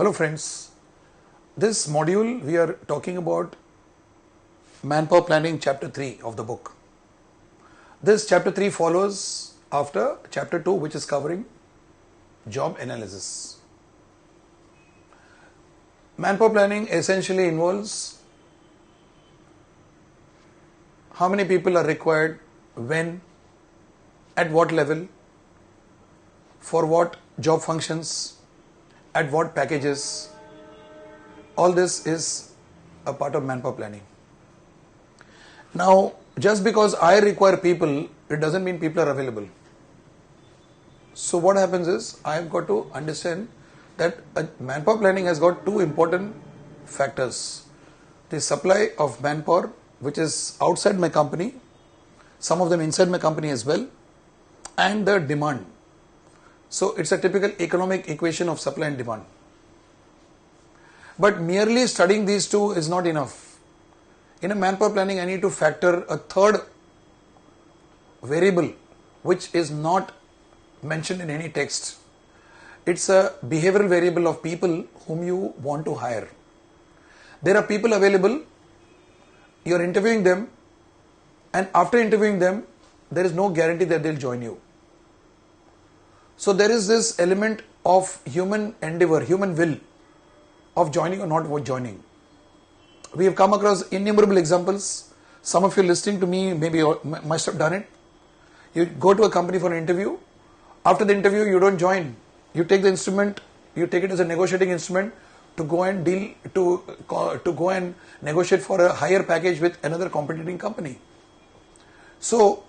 Hello friends, this module we are talking about manpower planning chapter 3 of the book. This chapter 3 follows after chapter 2 which is covering job analysis. Manpower planning essentially involves how many people are required, when, at what level, for what job functions, at what packages. All this is a part of manpower planning. Now, just because I require people, it doesn't mean people are available. So what happens is, I have got to understand that manpower planning has got two important factors. The supply of manpower, which is outside my company, some of them inside my company as well, and the demand. So it's a typical economic equation of supply and demand. But merely studying these two is not enough. In a manpower planning, I need to factor a third variable which is not mentioned in any text. It's a behavioral variable of people whom you want to hire. There are people available, you are interviewing them, and after interviewing them, there is no guarantee that they'll join you. So there is this element of human endeavor, human will of joining or not joining. We have come across innumerable examples. Some of you listening to me maybe must have done it. You go to a company for an interview. After the interview, you don't join. You take the instrument, you take it as a negotiating instrument to go and to go and negotiate for a higher package with another competing company. So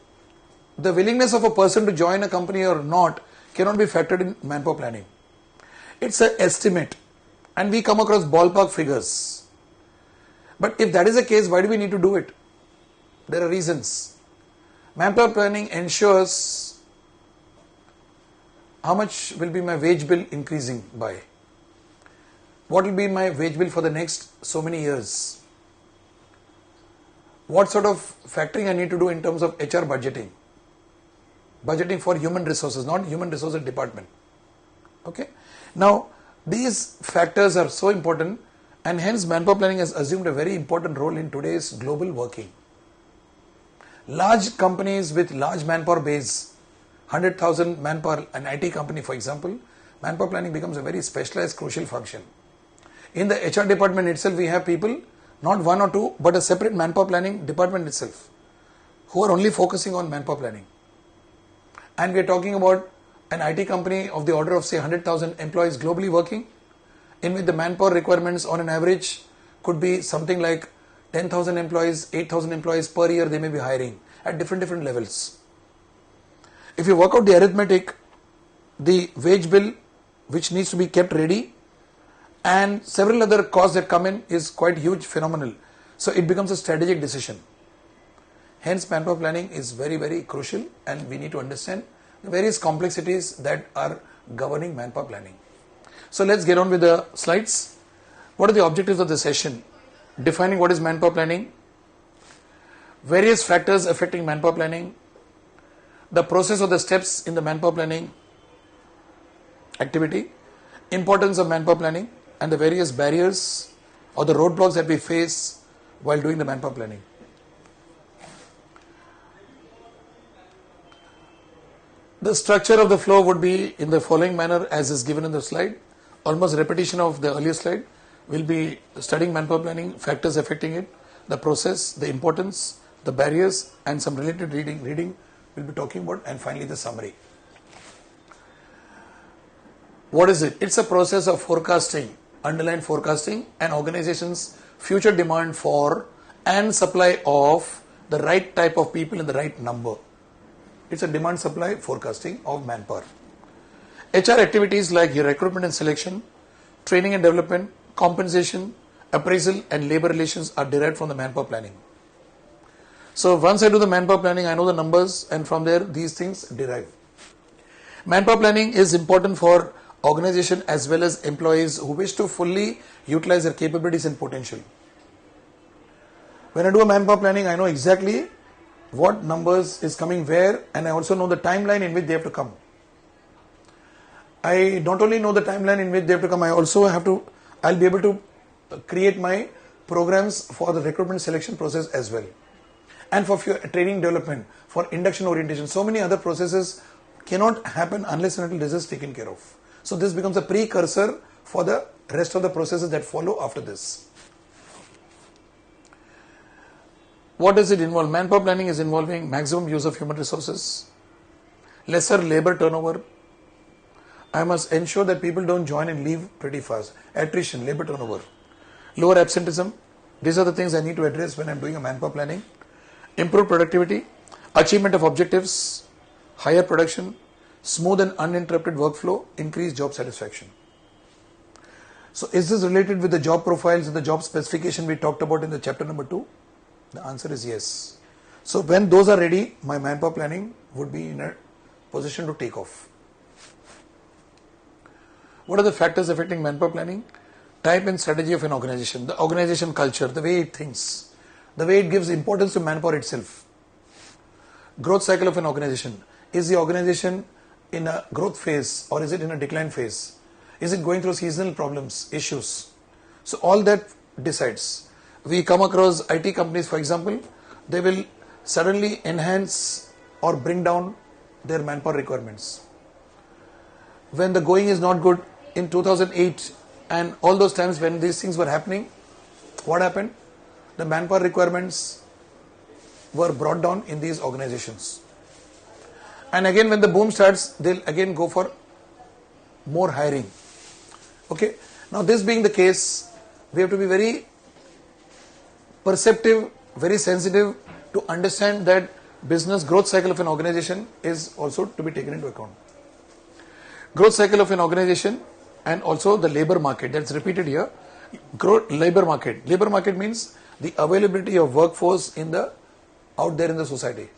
the willingness of a person to join a company or not cannot be factored in manpower planning. It's an estimate, and we come across ballpark figures. But if that is the case, why do we need to do it? There are reasons. Manpower planning ensures how much will be my wage bill increasing by? What will be my wage bill for the next so many years? What sort of factoring I need to do in terms of HR budgeting? Budgeting for human resources, not human resources department. Okay. Now, these factors are so important, and hence manpower planning has assumed a very important role in today's global working. Large companies with large manpower base, 100,000 manpower, an IT company for example, manpower planning becomes a very specialized, crucial function. In the HR department itself, we have people, not one or two, but a separate manpower planning department itself, who are only focusing on manpower planning. And we are talking about an IT company of the order of say 100,000 employees globally working, in which the manpower requirements on an average could be something like 10,000 employees, 8,000 employees per year they may be hiring at different levels. If you work out the arithmetic, the wage bill which needs to be kept ready and several other costs that come in is quite huge, phenomenal. So it becomes a strategic decision. Hence manpower planning is very crucial, and we need to understand the various complexities that are governing manpower planning. So let's get on with the slides. What are the objectives of the session? Defining what is manpower planning, various factors affecting manpower planning, the process or the steps in the manpower planning activity, importance of manpower planning, and the various barriers or the roadblocks that we face while doing the manpower planning. The structure of the flow would be in the following manner as is given in the slide. Almost repetition of the earlier slide. We'll be studying manpower planning, factors affecting it, the process, the importance, the barriers, and some related reading we'll be talking about, and finally the summary. What is it? It's a process of forecasting, underlying forecasting, an organization's future demand for and supply of the right type of people in the right number. It's a demand supply forecasting of manpower. HR activities like your recruitment and selection, training and development, compensation, appraisal, and labor relations are derived from the manpower planning. So once I do the manpower planning, I know the numbers, and from there these things derive. Manpower planning is important for organization as well as employees who wish to fully utilize their capabilities and potential. When I do a manpower planning, I know exactly what numbers is coming where, and I also know the timeline in which they have to come. I not only know the timeline in which they have to come, I'll be able to create my programs for the recruitment selection process as well. And for training development, for induction orientation, so many other processes cannot happen unless and until this is taken care of. So this becomes a precursor for the rest of the processes that follow after this. What does it involve? Manpower planning is involving maximum use of human resources, lesser labor turnover. I must ensure that people don't join and leave pretty fast. Attrition, labor turnover, lower absenteeism. These are the things I need to address when I'm doing a manpower planning. Improve productivity, achievement of objectives, higher production, smooth and uninterrupted workflow, increase job satisfaction. So is this related with the job profiles and the job specification we talked about in the chapter number 2? The answer is yes. So when those are ready, my manpower planning would be in a position to take off. What are the factors affecting manpower planning? Type and strategy of an organization, the organization culture, the way it thinks, the way it gives importance to manpower itself. Growth cycle of an organization. Is the organization in a growth phase or is it in a decline phase? Is it going through seasonal problems, issues? So all that decides. We come across IT companies, for example, they will suddenly enhance or bring down their manpower requirements. When the going is not good in 2008 and all those times when these things were happening, what happened? The manpower requirements were brought down in these organizations. And again, when the boom starts, they'll again go for more hiring. Okay. Now, this being the case, we have to be very perceptive, very sensitive to understand that business growth cycle of an organization is also to be taken into account. Growth cycle of an organization and also the labor market, that's repeated here. Labor market. Labor market means the availability of workforce out there in the society.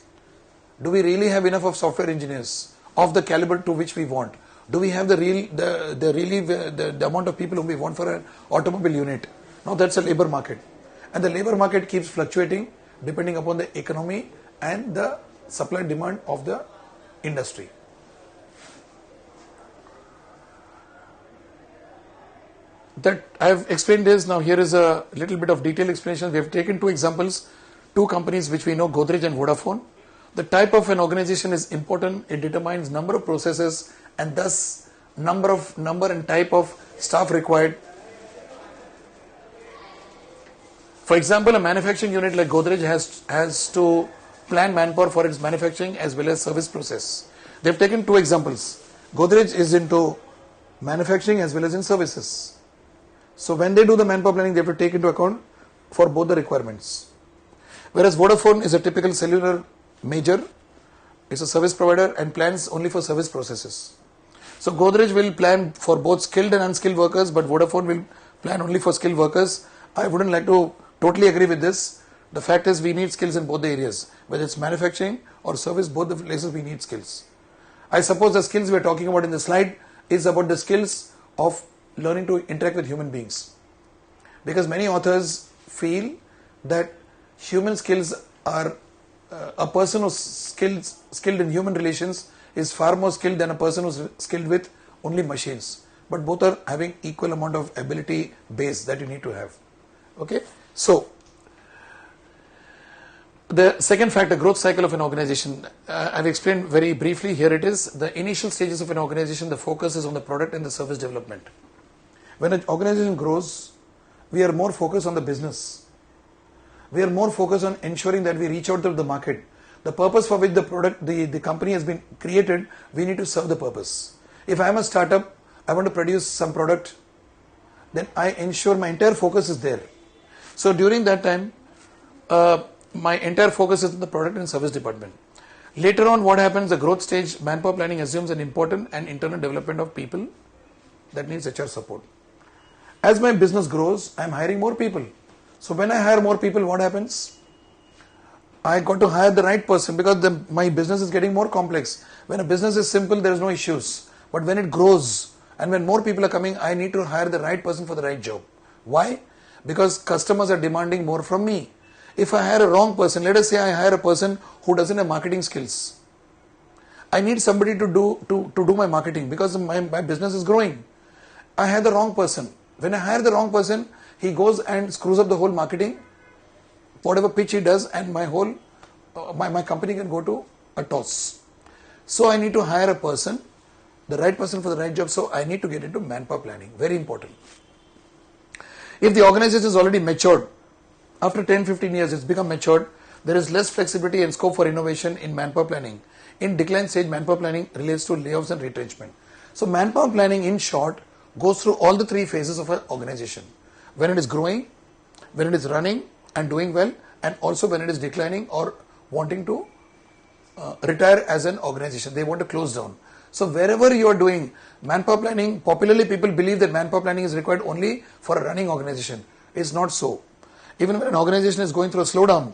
Do we really have enough of software engineers of the caliber to which we want? Do we have the amount of people whom we want for an automobile unit? Now that's a labor market. And the labor market keeps fluctuating depending upon the economy and the supply demand of the industry. That I have explained this. Now here is a little bit of detailed explanation. We have taken 2 examples, 2 companies which we know, Godrej and Vodafone. The type of an organization is important. It determines number of processes and thus number and type of staff required. For example, a manufacturing unit like Godrej has to plan manpower for its manufacturing as well as service process. They have taken 2 examples. Godrej is into manufacturing as well as in services. So when they do the manpower planning, they have to take into account for both the requirements. Whereas Vodafone is a typical cellular major, it's a service provider and plans only for service processes. So Godrej will plan for both skilled and unskilled workers, but Vodafone will plan only for skilled workers. I wouldn't like to totally agree with this. The fact is we need skills in both the areas, whether it's manufacturing or service, both the places we need skills. I suppose the skills we are talking about in the slide is about the skills of learning to interact with human beings. Because many authors feel that human skills are a person who's skilled in human relations is far more skilled than a person who's skilled with only machines. But both are having equal amount of ability base that you need to have. Okay. So, the second factor, growth cycle of an organization. I've explained very briefly. Here it is. The initial stages of an organization, the focus is on the product and the service development. When an organization grows, we are more focused on the business. We are more focused on ensuring that we reach out to the market. The purpose for which the company has been created, we need to serve the purpose. If I am a startup, I want to produce some product, then I ensure my entire focus is there. So during that time, my entire focus is in the product and service department. Later on, what happens, the growth stage, manpower planning assumes an important and internal development of people that needs HR support. As my business grows, I am hiring more people. So when I hire more people, what happens? I got to hire the right person because my business is getting more complex. When a business is simple, there is no issues. But when it grows and when more people are coming, I need to hire the right person for the right job. Why? Because customers are demanding more from me. If I hire a wrong person, let us say I hire a person who doesn't have marketing skills. I need somebody to do my marketing because my business is growing. I hire the wrong person. When I hire the wrong person, he goes and screws up the whole marketing, whatever pitch he does, and my whole my company can go to a toss. So I need to hire a person, the right person for the right job. So I need to get into manpower planning. Very important. If the organization is already matured, after 10-15 years it's become matured, there is less flexibility and scope for innovation in manpower planning. In decline stage, manpower planning relates to layoffs and retrenchment. So manpower planning, in short, goes through all the three phases of an organization. When it is growing, when it is running and doing well, and also when it is declining or wanting to retire as an organization. They want to close down. So wherever you are doing manpower planning, popularly people believe that manpower planning is required only for a running organization. It's not so. Even when an organization is going through a slowdown,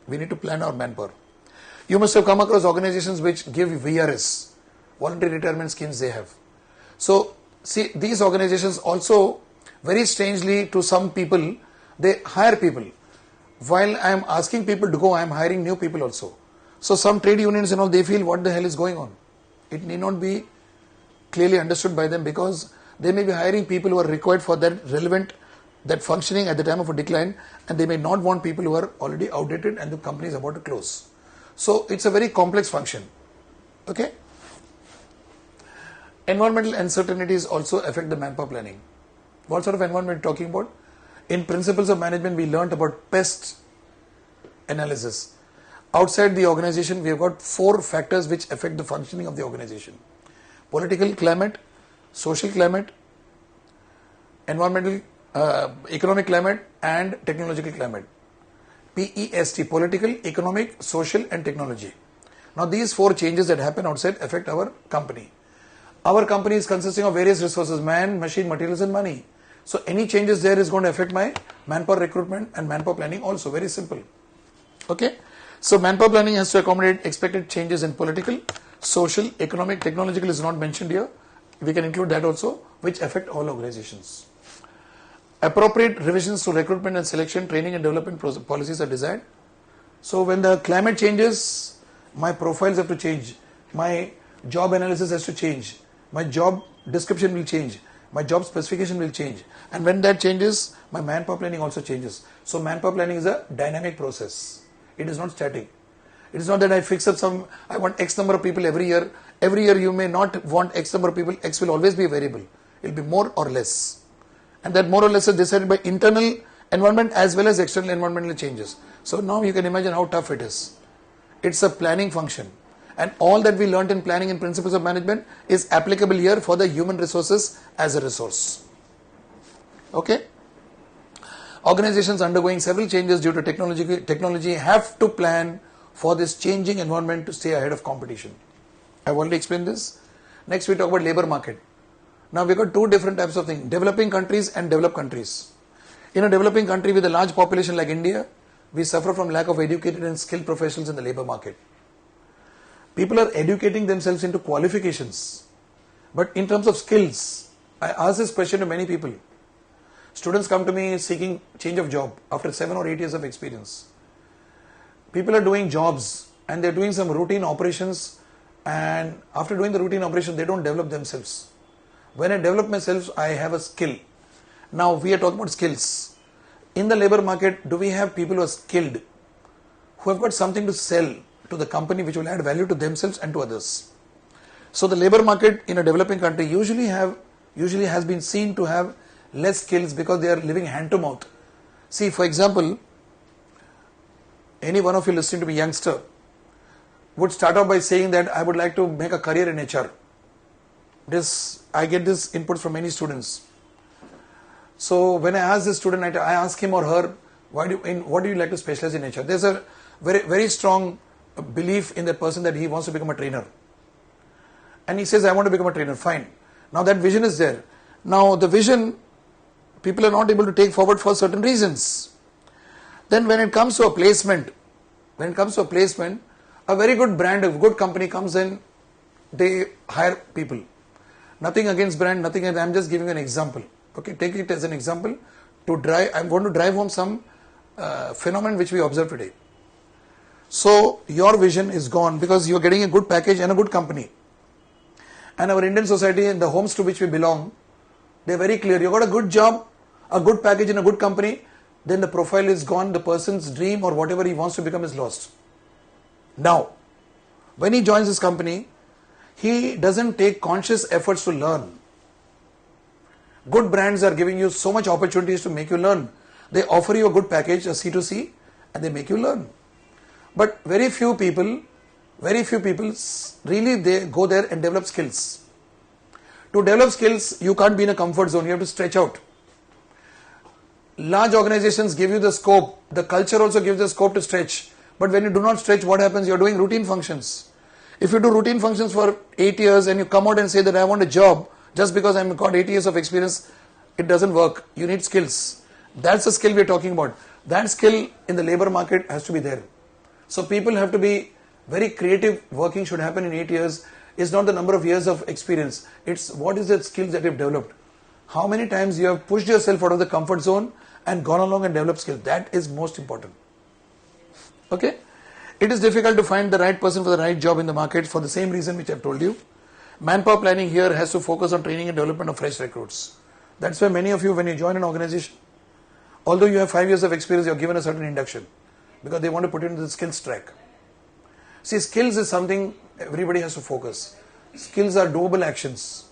we need to plan our manpower. You must have come across organizations which give VRS, voluntary retirement schemes they have. So see, these organizations also, very strangely to some people, they hire people. While I am asking people to go, I am hiring new people also. So some trade unions and all, they feel what the hell is going on. It need not be clearly understood by them because they may be hiring people who are required for that relevant, that functioning at the time of a decline, and they may not want people who are already outdated and the company is about to close. So it's a very complex function. Okay. Environmental uncertainties also affect the manpower planning. What sort of environment are you talking about? In principles of management, we learnt about pest analysis. Outside the organization, we have got 4 factors which affect the functioning of the organization: political climate, social climate, environmental, economic climate, and technological climate. PEST, political, economic, social, and technology. Now these 4 changes that happen outside affect our company. Our company is consisting of various resources: man, machine, materials, and money. So any changes there is going to affect my manpower recruitment and manpower planning also. Very simple. Okay. So manpower planning has to accommodate expected changes in political, social, economic, technological is not mentioned here. We can include that also, which affect all organizations. Appropriate revisions to recruitment and selection, training and development policies are desired. So when the climate changes, my profiles have to change. My job analysis has to change. My job description will change. My job specification will change. And when that changes, my manpower planning also changes. So manpower planning is a dynamic process. It is not static. It is not that I fix up I want X number of people every year. Every year you may not want X number of people. X will always be a variable. It will be more or less. And that more or less is decided by internal environment as well as external environmental changes. So now you can imagine how tough it is. It's a planning function. And all that we learnt in planning and principles of management is applicable here for the human resources as a resource. Okay? Organizations undergoing several changes due to technology have to plan for this changing environment to stay ahead of competition. I've already explained this. Next we talk about labor market. Now we've got 2 different types of things: developing countries and developed countries. In a developing country with a large population like India, we suffer from lack of educated and skilled professionals in the labor market. People are educating themselves into qualifications, but in terms of skills, I ask this question to many people. Students come to me seeking change of job after 7 or 8 years of experience. People are doing jobs and they're doing some routine operations, and after doing the routine operation, they don't develop themselves. When I develop myself, I have a skill. Now we are talking about skills. In the labor market, do we have people who are skilled, who have got something to sell to the company which will add value to themselves and to others? So the labor market in a developing country usually has been seen to have less skills because they are living hand to mouth. See, for example, any one of you listening to me, youngster, would start off by saying that I would like to make a career in HR. I get this input from many students. So when I ask this student, I ask him or her, what do you like to specialize in HR? There's a very, very strong belief in that person that he wants to become a trainer. And he says, I want to become a trainer. Fine. Now that vision is there. Now the vision, people are not able to take forward for certain reasons. Then when it comes to a placement, a very good brand, a good company comes in, they hire people. Nothing against brand, nothing against, I'm just giving an example. Okay, take it as an example I'm going to drive home some phenomenon which we observe today. So your vision is gone because you're getting a good package and a good company. And our Indian society and the homes to which we belong, they're very clear. You got a good job, a good package in a good company, then the profile is gone, the person's dream or whatever he wants to become is lost. Now, when he joins this company, he doesn't take conscious efforts to learn. Good brands are giving you so much opportunities to make you learn. They offer you a good package, a C2C, and they make you learn. But very few people really they go there and develop skills. To develop skills, you can't be in a comfort zone, you have to stretch out. Large organizations give you the scope, the culture also gives the scope to stretch. But when you do not stretch, what happens? You're doing routine functions. If you do routine functions for 8 years and you come out and say that I want a job just because I've got 8 years of experience, it doesn't work. You need skills. That's the skill we're talking about. That skill in the labor market has to be there. So people have to be very creative. Working should happen in 8 years. It's not the number of years of experience. It's what is the skills that you've developed. How many times you have pushed yourself out of the comfort zone and gone along and developed skills. That is most important. Okay? It is difficult to find the right person for the right job in the market for the same reason which I've told you. Manpower planning here has to focus on training and development of fresh recruits. That's why many of you, when you join an organization, although you have 5 years of experience, you're given a certain induction because they want to put you into the skills track. See, skills is something everybody has to focus. Skills are doable actions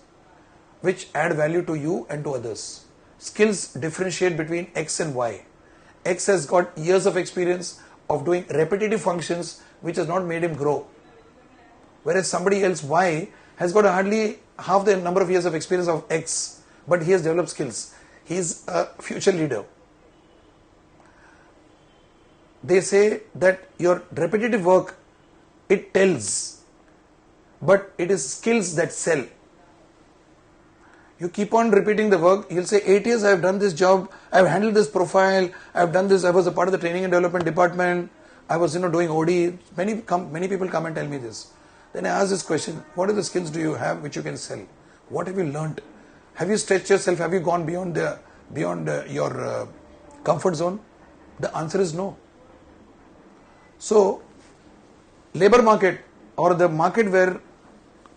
which add value to you and to others. Skills differentiate between X and Y. X has got years of experience of doing repetitive functions which has not made him grow. Whereas somebody else, Y, has got hardly half the number of years of experience of X, but he has developed skills. He is a future leader. They say that your repetitive work, it tells, but it is skills that sell. You keep on repeating the work, you'll say 8 years I have done this job, I have handled this profile, I have done this, I was a part of the training and development department, I was doing OD. Many people come and tell me this. Then I ask this question, what are the skills do you have which you can sell? What have you learned? Have you stretched yourself? Have you gone beyond your comfort zone? The answer is no. So, labor market or the market where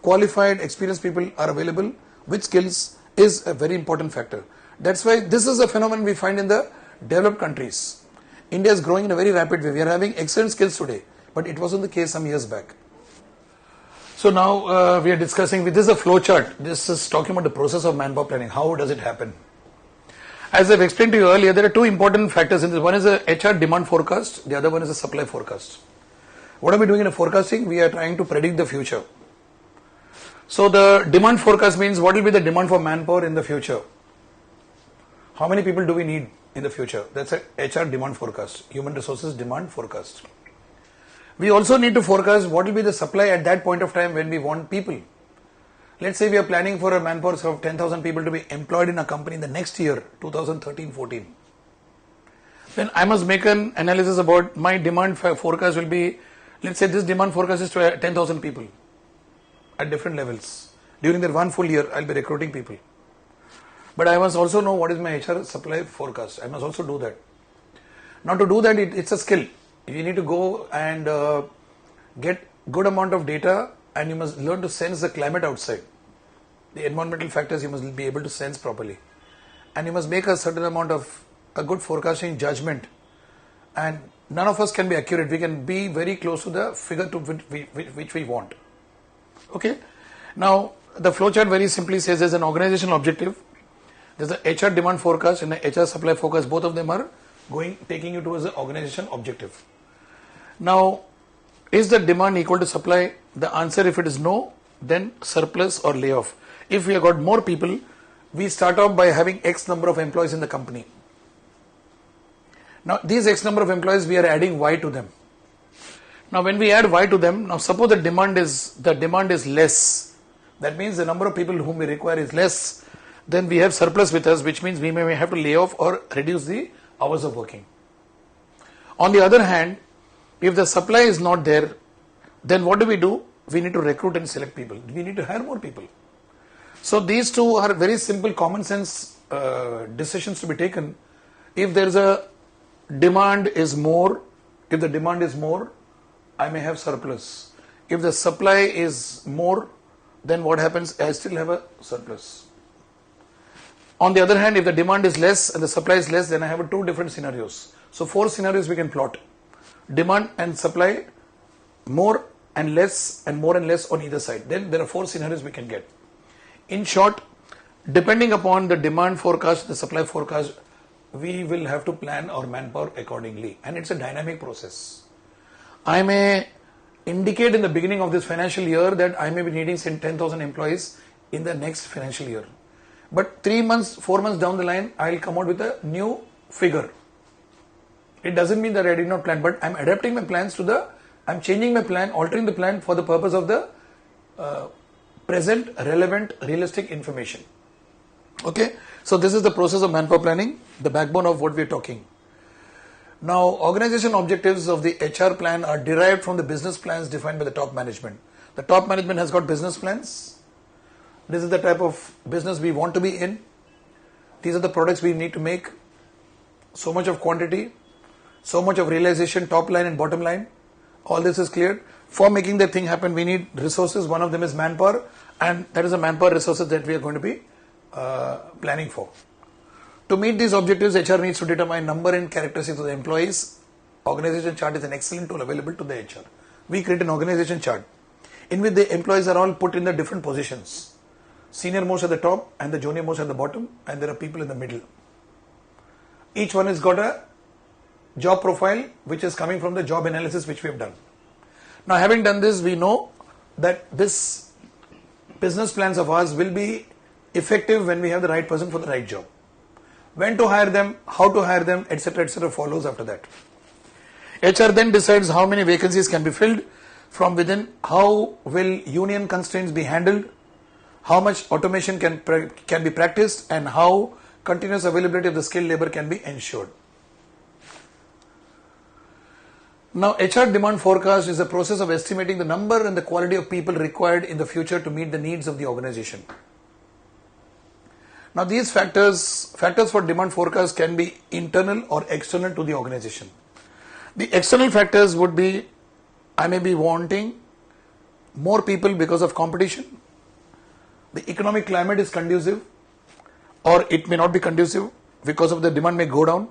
qualified, experienced people are available with skills is a very important factor. That's why this is a phenomenon we find in the developed countries. India is growing in a very rapid way. We are having excellent skills today, but it wasn't the case some years back. So now we are discussing, this is a flow chart. This is talking about the process of manpower planning. How does it happen? As I've explained to you earlier, there are two important factors in this. One is a HR demand forecast. The other one is a supply forecast. What are we doing in a forecasting? We are trying to predict the future. So the demand forecast means what will be the demand for manpower in the future? How many people do we need in the future? That's a HR demand forecast, human resources demand forecast. We also need to forecast what will be the supply at that point of time when we want people. Let's say we are planning for a manpower of 10,000 people to be employed in a company in the next year, 2013-14. Then I must make an analysis about my demand forecast will be, let's say this demand forecast is to 10,000 people at different levels. During that one full year, I'll be recruiting people. But I must also know what is my HR supply forecast. I must also do that. Now to do that, it's a skill. You need to go and get good amount of data, and you must learn to sense the climate outside. The environmental factors you must be able to sense properly. And you must make a certain amount of a good forecasting judgment. And none of us can be accurate. We can be very close to the figure to which we want. Okay. Now, the flowchart very simply says there's an organizational objective. There's the HR demand forecast and the HR supply forecast. Both of them are taking you towards the organization objective. Now, is the demand equal to supply? The answer, if it is no, then surplus or layoff. If we have got more people, we start off by having X number of employees in the company. Now, these X number of employees, we are adding Y to them. Now, when we add Y to them, now suppose the demand is less. That means the number of people whom we require is less. Then we have surplus with us, which means we may have to lay off or reduce the hours of working. On the other hand, if the supply is not there, then what do? We need to recruit and select people. We need to hire more people. So these two are very simple common sense decisions to be taken. If there is a demand is more, if the demand is more, I may have surplus. If the supply is more, then what happens? I still have a surplus. On the other hand, if the demand is less and the supply is less, then I have two different scenarios. So 4 scenarios we can plot. Demand and supply, more and less and more and less on either side. Then there are 4 scenarios we can get. In short, depending upon the demand forecast, the supply forecast, we will have to plan our manpower accordingly. And it's a dynamic process. I may indicate in the beginning of this financial year that I may be needing 10,000 employees in the next financial year. But 3 months, 4 months down the line, I will come out with a new figure. It doesn't mean that I did not plan, but I'm adapting my plans to I'm changing my plan, altering the plan for the purpose of the present, relevant, realistic information. Okay, so this is the process of manpower planning, the backbone of what we're talking. Now, organization objectives of the HR plan are derived from the business plans defined by the top management. The top management has got business plans. This is the type of business we want to be in. These are the products we need to make. So much of quantity, so much of realization, top line and bottom line. All this is clear. For making that thing happen, we need resources. One of them is manpower, and that is the manpower resources that we are going to be planning for. To meet these objectives, HR needs to determine number and characteristics of the employees. Organization chart is an excellent tool available to the HR. We create an organization chart in which the employees are all put in the different positions. Senior most at the top and the junior most at the bottom, and there are people in the middle. Each one has got a job profile which is coming from the job analysis which we have done. Now, having done this, we know that this business plans of ours will be effective when we have the right person for the right job. When to hire them, how to hire them, etc., follows after that. HR then decides how many vacancies can be filled from within, how will union constraints be handled, how much automation can be practiced, and how continuous availability of the skilled labor can be ensured. Now, HR demand forecast is a process of estimating the number and the quality of people required in the future to meet the needs of the organization. Now, these factors for demand forecast can be internal or external to the organization. The external factors would be, I may be wanting more people because of competition. The economic climate is conducive, or it may not be conducive because of the demand may go down.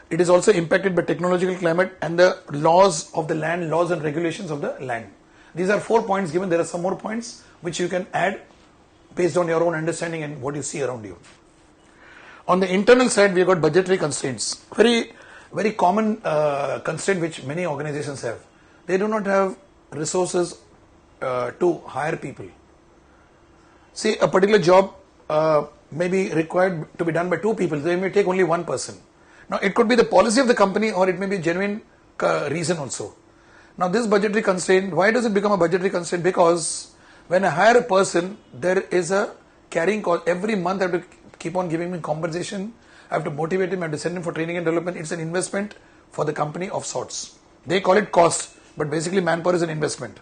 It is also impacted by technological climate and the laws of the land, laws and regulations of the land. These are 4 points given. There are some more points which you can add based on your own understanding and what you see around you. On the internal side, we have got budgetary constraints. Very, very common constraint which many organizations have. They do not have resources to hire people. See, a particular job may be required to be done by 2 people. They may take only 1 person. Now, it could be the policy of the company, or it may be genuine reason also. Now, this budgetary constraint, why does it become a budgetary constraint? Because when I hire a person, there is a carrying cost. Every month I have to keep on giving him compensation. I have to motivate him, I have to send him for training and development. It's an investment for the company of sorts. They call it cost, but basically manpower is an investment.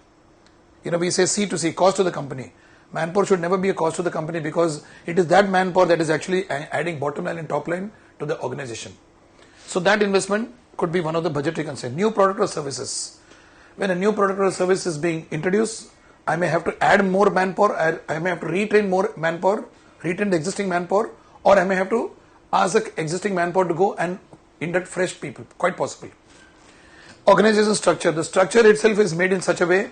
We say C to C, cost to the company. Manpower should never be a cost to the company, because it is that manpower that is actually adding bottom line and top line to the organization. So that investment could be one of the budgetary constraints. New product or services. When a new product or service is being introduced, I may have to add more manpower, I may have to retrain more manpower, retrain the existing manpower, or I may have to ask the existing manpower to go and induct fresh people, quite possible. Organization structure. The structure itself is made in such a way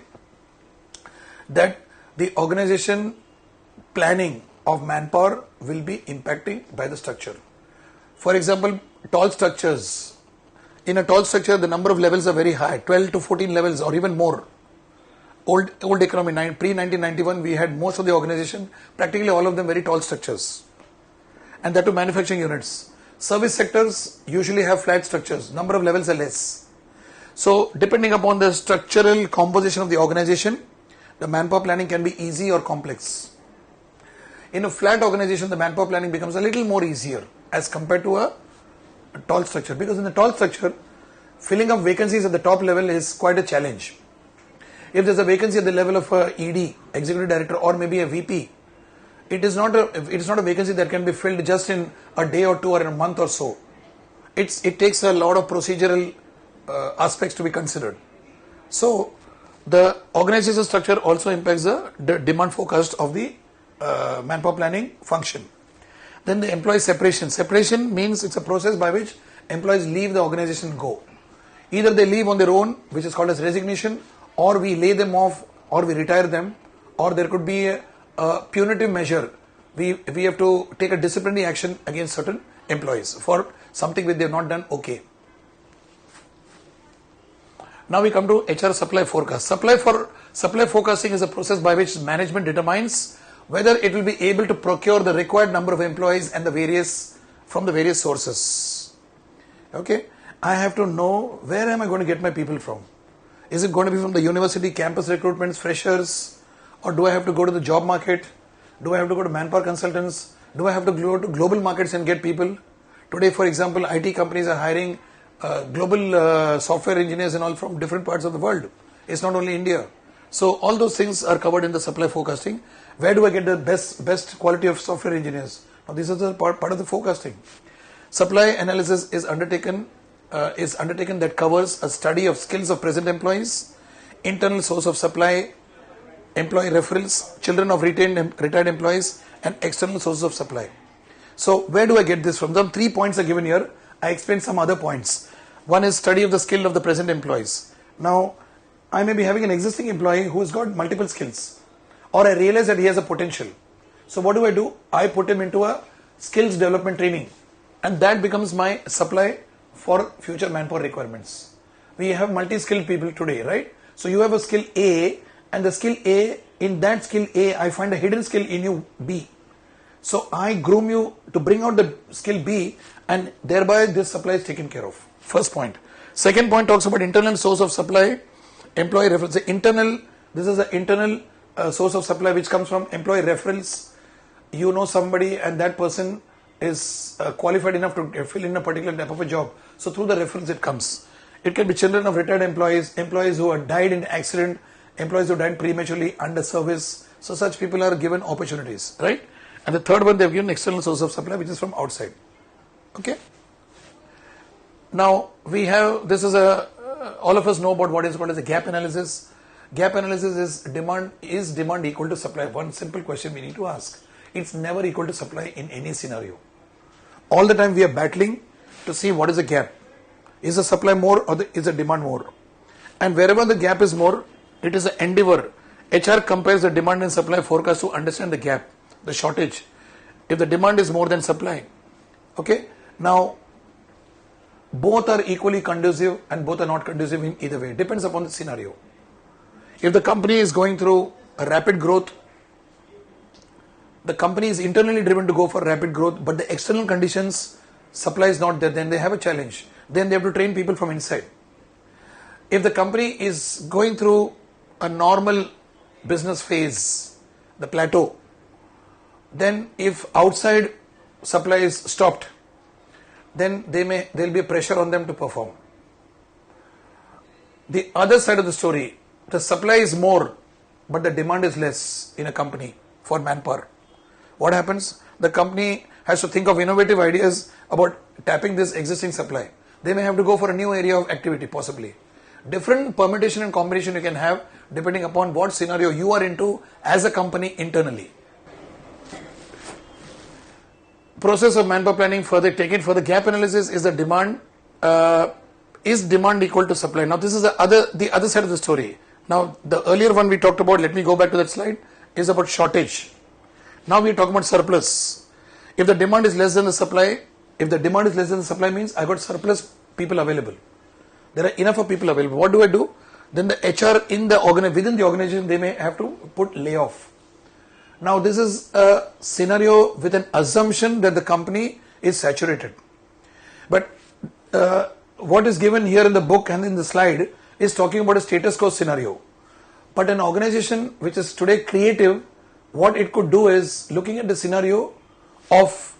that the organization planning of manpower will be impacting by the structure. For example, tall structures. In a tall structure, the number of levels are very high, 12 to 14 levels or even more. Old economy, pre-1991, we had most of the organization, practically all of them very tall structures. And that to manufacturing units. Service sectors usually have flat structures, number of levels are less. So, depending upon the structural composition of the organization, the manpower planning can be easy or complex. In a flat organization, the manpower planning becomes a little more easier as compared to a tall structure, because in the tall structure, filling up vacancies at the top level is quite a challenge. If there's a vacancy at the level of a ED, executive director, or maybe a VP, it is not a vacancy that can be filled just in a day or 2 or in a month or so. It takes a lot of procedural aspects to be considered. So the organizational structure also impacts the demand forecast of the manpower planning function. Then the employee separation. Separation means it's a process by which employees leave the organization and go. Either they leave on their own, which is called as resignation, or we lay them off, or we retire them, or there could be a punitive measure. We have to take a disciplinary action against certain employees for something which they have not done okay. Now we come to HR supply forecast. Supply forecasting is a process by which management determines whether it will be able to procure the required number of employees and from the various sources. Okay, I have to know where am I going to get my people from. Is it going to be from the university campus recruitments, freshers, or do I have to go to the job market? Do I have to go to manpower consultants? Do I have to go to global markets and get people? Today, for example, IT companies are hiring global software engineers and all from different parts of the world. It's not only India. So all those things are covered in the supply forecasting. Where do I get the best quality of software engineers? Now this is the part of the forecasting. Supply analysis is undertaken that covers a study of skills of present employees, internal source of supply, employee referrals, children of retired employees, and external sources of supply. So where do I get this from? Some 3 points are given here. I explained some other points. One is study of the skill of the present employees. Now, I may be having an existing employee who has got multiple skills, or I realize that he has a potential. So what do? I put him into a skills development training, and that becomes my supply for future manpower requirements. We have multi-skilled people today, right? So you have a skill A, and the skill A, in that skill A, I find a hidden skill in you B. So I groom you to bring out the skill B, and thereby this supply is taken care of. First point. Second point talks about internal source of supply, employee referrals. This is an internal source of supply which comes from employee referrals. You know somebody and that person is qualified enough to fill in a particular type of a job. So through the referrals it comes. It can be children of retired employees, employees who have died in accident, employees who died prematurely under service. So such people are given opportunities, right? And the third one, they have given external source of supply, which is from outside. Okay. Now we have, all of us know about what is called as a gap analysis. Gap analysis is demand equal to supply? One simple question we need to ask. It's never equal to supply in any scenario. All the time we are battling to see what is the gap. Is the supply more or is the demand more? And wherever the gap is more, it is an endeavor. HR compares the demand and supply forecast to understand the gap, the shortage. If the demand is more than supply, okay. Now, both are equally conducive and both are not conducive in either way. It depends upon the scenario. If the company is going through a rapid growth, the company is internally driven to go for rapid growth, but the external conditions, supply is not there, then they have a challenge. Then they have to train people from inside. If the company is going through a normal business phase, the plateau, then if outside supply is stopped, then there will be a pressure on them to perform. The other side of the story, the supply is more, but the demand is less in a company for manpower. What happens? The company has to think of innovative ideas about tapping this existing supply. They may have to go for a new area of activity, possibly. Different permutation and combination you can have depending upon what scenario you are into as a company internally. Process of manpower planning further taken for the gap analysis is the demand. Is demand equal to supply? Now this is the other side of the story. Now the earlier one we talked about, let me go back to that slide, is about shortage. Now we are talking about surplus. If the demand is less than the supply, means I got surplus people available. There are enough of people available. What do? Then the HR within the organization, they may have to put layoff. Now this is a scenario with an assumption that the company is saturated. But what is given here in the book and in the slide is talking about a status quo scenario. But an organization which is today creative, what it could do is looking at the scenario of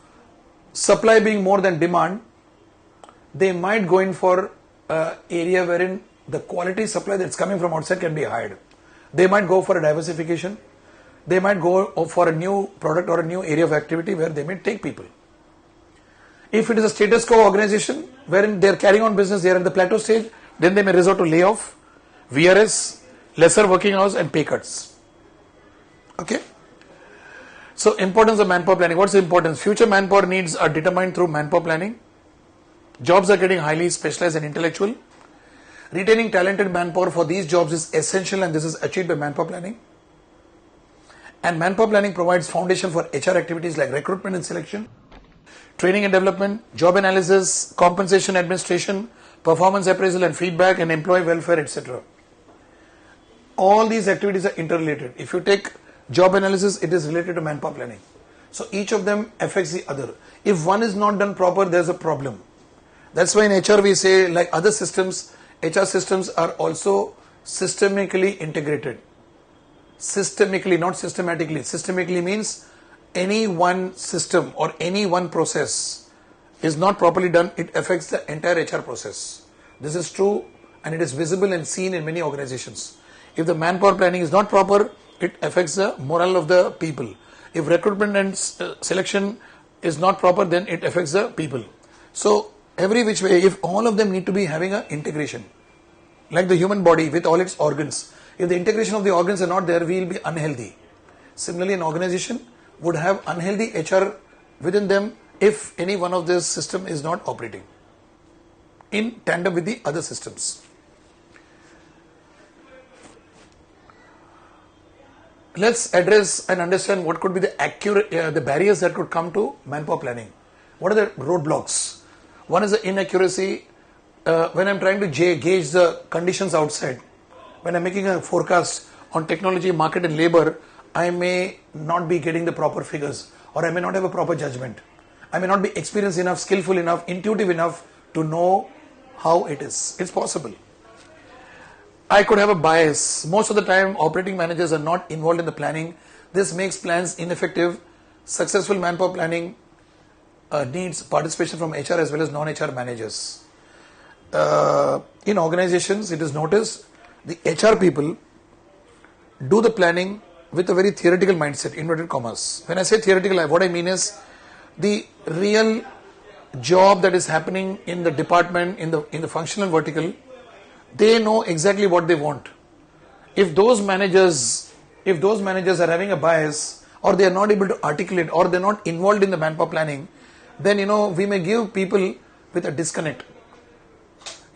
supply being more than demand, they might go in for an area wherein the quality supply that's coming from outside can be hired. They might go for a diversification. They might go for a new product or a new area of activity where they may take people. If it is a status quo organization wherein they are carrying on business, they are at the plateau stage, then they may resort to layoff. VRS, lesser working hours and pay cuts. Okay. So importance of manpower planning. What's the importance? Future manpower needs are determined through manpower planning. Jobs are getting highly specialized and intellectual. Retaining talented manpower for these jobs is essential, and this is achieved by manpower planning. And manpower planning provides foundation for HR activities like recruitment and selection, training and development, job analysis, compensation administration, performance appraisal and feedback, and employee welfare, etc. All these activities are interrelated. If you take job analysis, it is related to manpower planning. So each of them affects the other. If one is not done proper, there's a problem. That's why in HR we say, like other systems, HR systems are also systemically integrated. Systemically, not systematically. Systemically means any one system or any one process is not properly done, it affects the entire HR process. This is true and it is visible and seen in many organizations. If the manpower planning is not proper, it affects the morale of the people. If recruitment and selection is not proper, then it affects the people. So every which way, if all of them need to be having an integration, like the human body with all its organs, if the integration of the organs are not there, we will be unhealthy. Similarly, an organization would have unhealthy HR within them if any one of this system is not operating in tandem with the other systems. Let's address and understand what could be the barriers that could come to manpower planning. What are the roadblocks? One is the inaccuracy. When I'm trying to gauge the conditions outside, when I'm making a forecast on technology, market and labor, I may not be getting the proper figures, or I may not have a proper judgment. I may not be experienced enough, skillful enough, intuitive enough to know how it is. It's possible. I could have a bias. Most of the time, operating managers are not involved in the planning. This makes plans ineffective. Successful manpower planning needs participation from HR as well as non-HR managers. In organizations, it is noticed the HR people do the planning with a very theoretical mindset, inverted commas. When I say theoretical, what I mean is the real job that is happening in the department, in the functional vertical, they know exactly what they want. If those managers are having a bias, or they are not able to articulate, or they are not involved in the manpower planning, then we may give people with a disconnect.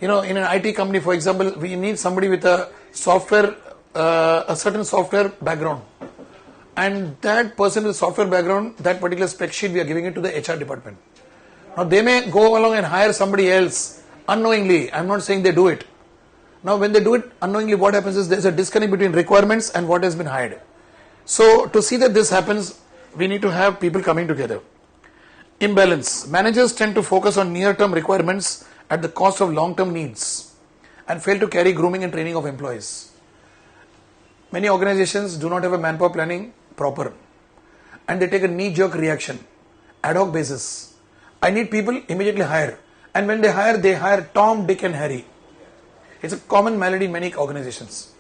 In an IT company, for example, we need somebody with a certain software background, and that person with software background, that particular spec sheet, we are giving it to the HR department. Now they may go along and hire somebody else unknowingly. I'm not saying they do it. Now when they do it unknowingly, what happens is there's a disconnect between requirements and what has been hired. So to see that this happens, we need to have people coming together. Imbalance. Managers tend to focus on near-term requirements at the cost of long-term needs and fail to carry grooming and training of employees. Many organizations do not have a manpower planning proper, and they take a knee-jerk reaction, ad hoc basis. I need people, immediately hire. And when they hire Tom, Dick and Harry. It's a common malady in many organizations.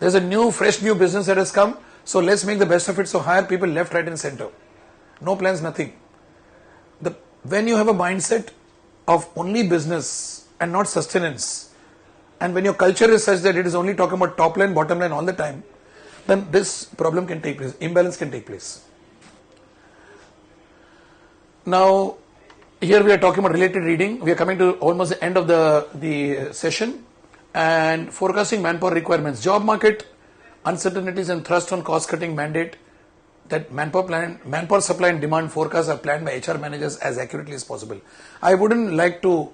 There's a fresh new business that has come, so let's make the best of it, so hire people left, right and center. No plans, nothing. When you have a mindset of only business and not sustenance, and when your culture is such that it is only talking about top line, bottom line all the time, then this problem can take place, imbalance can take place. Now, here we are talking about related reading. We are coming to almost the end of the session, and forecasting manpower requirements. Job market uncertainties and thrust on cost cutting mandate that manpower supply and demand forecasts are planned by HR managers as accurately as possible. I wouldn't like to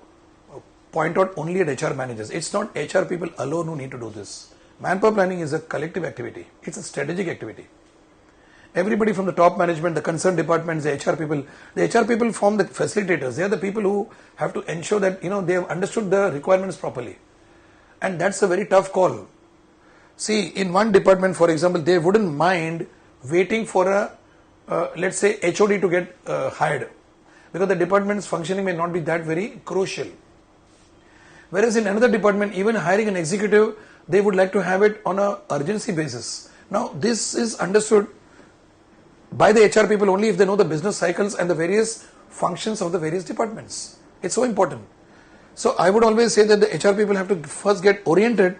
point out only at HR managers. It's not HR people alone who need to do this. Manpower planning is a collective activity. It's a strategic activity. Everybody from the top management, the concerned departments, the HR people form the facilitators. They are the people who have to ensure that they have understood the requirements properly. And that's a very tough call. See, in one department, for example, they wouldn't mind waiting for let's say HOD to get hired, because the department's functioning may not be that very crucial. Whereas in another department, even hiring an executive, they would like to have it on an urgency basis. Now, this is understood by the HR people only if they know the business cycles and the various functions of the various departments. It's so important. So I would always say that the HR people have to first get oriented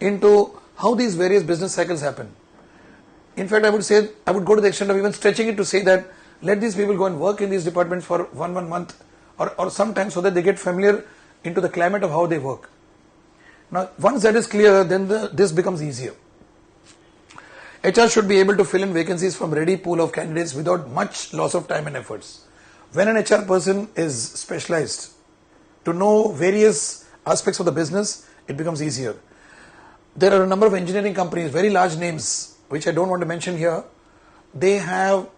into how these various business cycles happen. In fact, I would go to the extent of even stretching it to say that let these people go and work in these departments for one month or some time so that they get familiar into the climate of how they work. Now, once that is clear, then this becomes easier. HR should be able to fill in vacancies from ready pool of candidates without much loss of time and efforts. When an HR person is specialized to know various aspects of the business, it becomes easier. There are a number of engineering companies, very large names, which I don't want to mention here. They have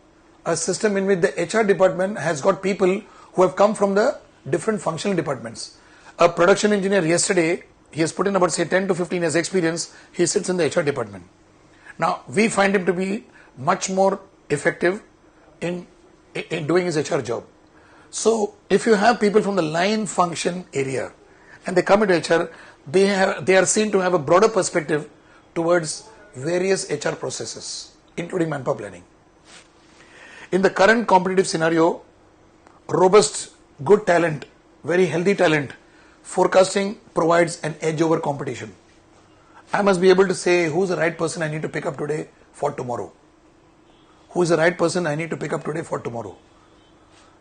a system in which the HR department has got people who have come from the different functional departments. A production engineer yesterday, he has put in about say 10 to 15 years experience, he sits in the HR department. Now, we find him to be much more effective in doing his HR job. So, if you have people from the line function area and they come into HR, they are seen to have a broader perspective towards various HR processes, including manpower planning. In the current competitive scenario, robust, good talent, very healthy talent, forecasting provides an edge over competition. I must be able to say who's the right person I need to pick up today for tomorrow. Who is the right person I need to pick up today for tomorrow.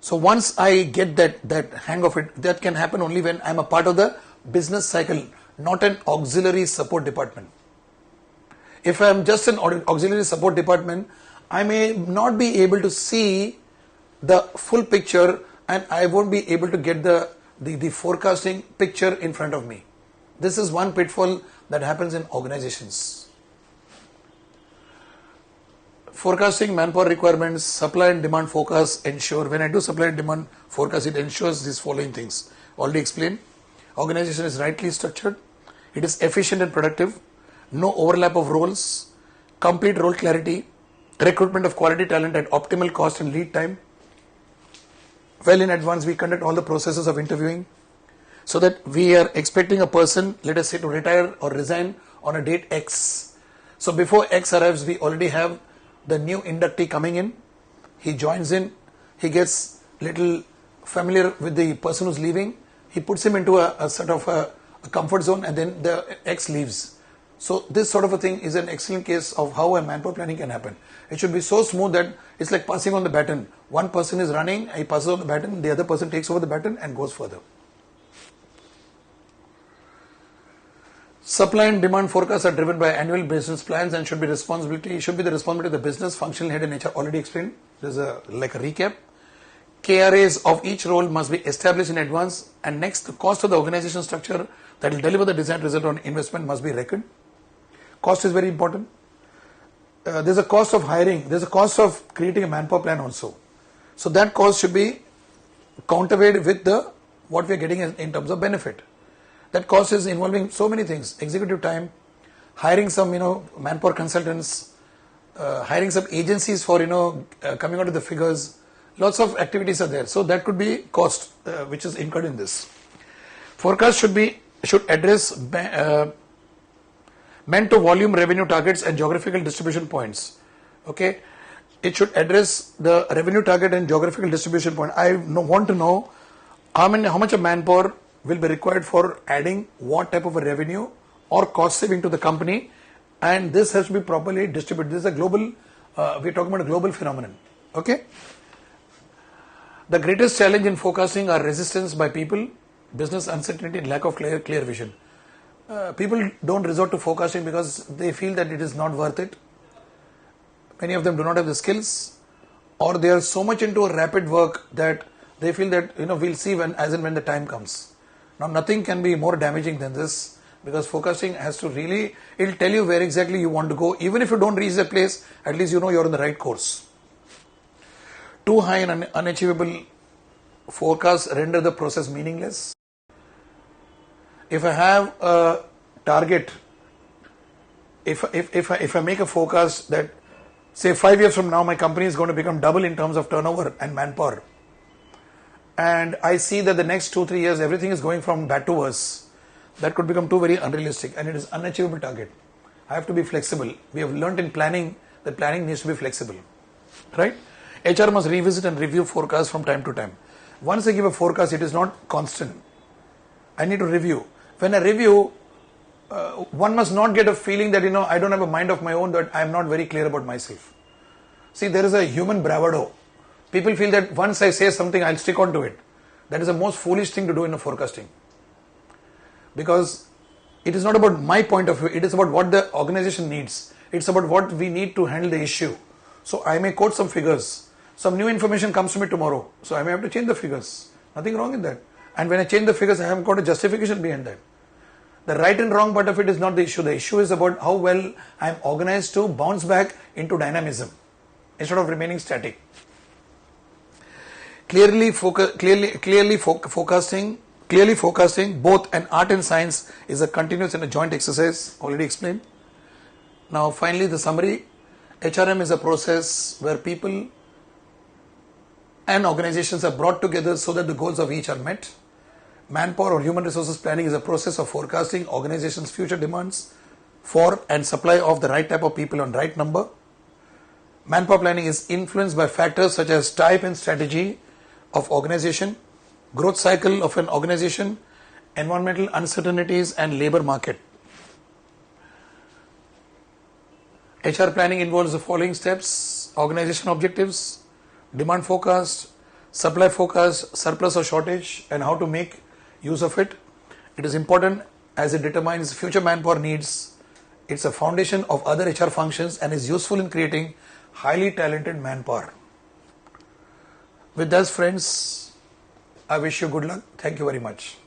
So once I get that hang of it, that can happen only when I'm a part of the business cycle, not an auxiliary support department. If I'm just an auxiliary support department, I may not be able to see the full picture and I won't be able to get the forecasting picture in front of me. This is one pitfall that happens in organizations. Forecasting manpower requirements, supply and demand forecast ensure, when I do supply and demand forecast, it ensures these following things. Already explained. Organization is rightly structured. It is efficient and productive. No overlap of roles. Complete role clarity. Recruitment of quality talent at optimal cost and lead time. Well in advance, we conduct all the processes of interviewing so that we are expecting a person, let us say, to retire or resign on a date X. So before X arrives, we already have the new inductee coming in. He joins in, he gets little familiar with the person who's leaving. He puts him into a sort of a comfort zone and then the X leaves. So this sort of a thing is an excellent case of how a manpower planning can happen. It should be so smooth that it's like passing on the baton. One person is running, he passes on the baton, the other person takes over the baton and goes further. Supply and demand forecasts are driven by annual business plans and should be the responsibility of the business, functional head and HR. Already explained. There's a recap. KRAs of each role must be established in advance, and next, the cost of the organization structure that will deliver the desired result on investment must be reckoned. Cost is very important. There's a cost of hiring. There's a cost of creating a manpower plan also. So that cost should be counterweighed with what we are getting in terms of benefit. That cost is involving so many things: executive time, hiring some manpower consultants, hiring some agencies for coming out of the figures. Lots of activities are there, so that could be cost which is incurred in this. Forecast should address meant to volume revenue targets and geographical distribution points. Okay, it should address the revenue target and geographical distribution point. I want to know how much of manpower will be required for adding what type of a revenue or cost saving to the company, and this has to be properly distributed. This is a global, we're talking about a global phenomenon. Okay. The greatest challenge in forecasting are resistance by people, business uncertainty and lack of clear vision. People don't resort to forecasting because they feel that it is not worth it. Many of them do not have the skills, or they are so much into a rapid work that they feel that we'll see as and when the time comes. Now nothing can be more damaging than this, because forecasting has to really, it'll tell you where exactly you want to go. Even if you don't reach that place, at least you're on the right course. Too high and unachievable forecasts render the process meaningless. If I have a target, if I make a forecast that say 5 years from now my company is going to become double in terms of turnover and manpower, and I see that the next 2-3 years everything is going from bad to worse, that could become too very unrealistic and it is unachievable target. I have to be flexible. We have learnt in planning that planning needs to be flexible, right? HR must revisit and review forecasts from time to time. Once I give a forecast, it is not constant. I need to review. When I review, one must not get a feeling that, I don't have a mind of my own, that I am not very clear about myself. See, there is a human bravado. People feel that once I say something, I'll stick on to it. That is the most foolish thing to do in a forecasting. Because it is not about my point of view, it is about what the organization needs. It's about what we need to handle the issue. So I may quote some figures. Some new information comes to me tomorrow. So I may have to change the figures. Nothing wrong in that. And when I change the figures, I have got a justification behind that. The right and wrong part of it is not the issue. The issue is about how well I am organized to bounce back into dynamism instead of remaining static. Clearly forecasting, both an art and science, is a continuous and a joint exercise, already explained. Now finally the summary. HRM is a process where people and organizations are brought together so that the goals of each are met. Manpower or human resources planning is a process of forecasting organizations' future demands for and supply of the right type of people on right number. Manpower planning is influenced by factors such as type and strategy of organization, growth cycle of an organization, environmental uncertainties and labor market. HR planning involves the following steps: organization objectives, demand forecast, supply forecast, surplus or shortage, and how to make use of it. It is important as it determines future manpower needs. It's a foundation of other HR functions and is useful in creating highly talented manpower. With that, friends, I wish you good luck. Thank you very much.